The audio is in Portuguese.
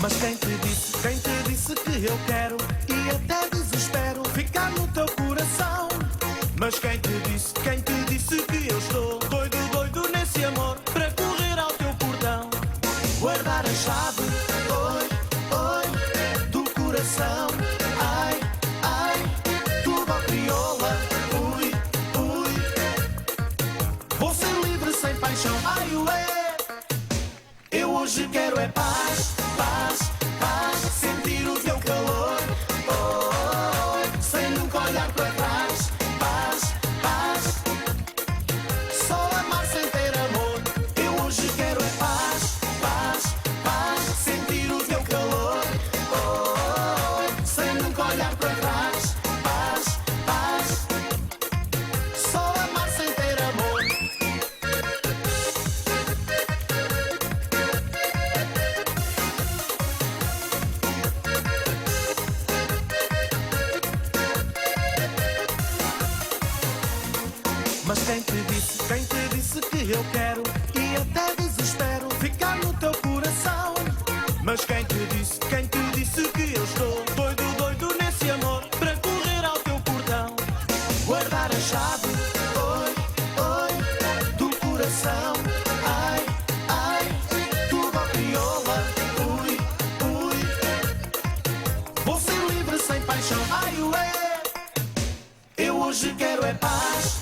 Mas quem te disse que eu quero e até desespero ficar no teu coração? Mas quem te disse que eu estou doido, doido nesse amor para correr ao teu portão? Guardar a chave, oi, oi, do coração. Ai, ai, tudo ao crioula, ui, ui. Vou ser livre sem paixão, ai, ué. Eu hoje quero é paz, paz, paz. Sentir o teu calor, oh, oh, oh, sem nunca olhar para trás. Paz, paz. Só amar sem ter amor. Eu hoje quero é paz, paz, paz. Sentir o teu calor, oh, oh, oh, sem nunca olhar para trás. Paz, paz. Só amar sem ter amor. Mas quem te disse que eu quero e até desespero ficar no teu coração? Mas quem te disse que eu estou doido, doido nesse amor para correr ao teu portão? Guardar a chave, oi, oi, do coração. Ai, ai, tudo ao crioula, ui, ui. Vou ser livre sem paixão, ai, ué. Eu hoje quero é paz.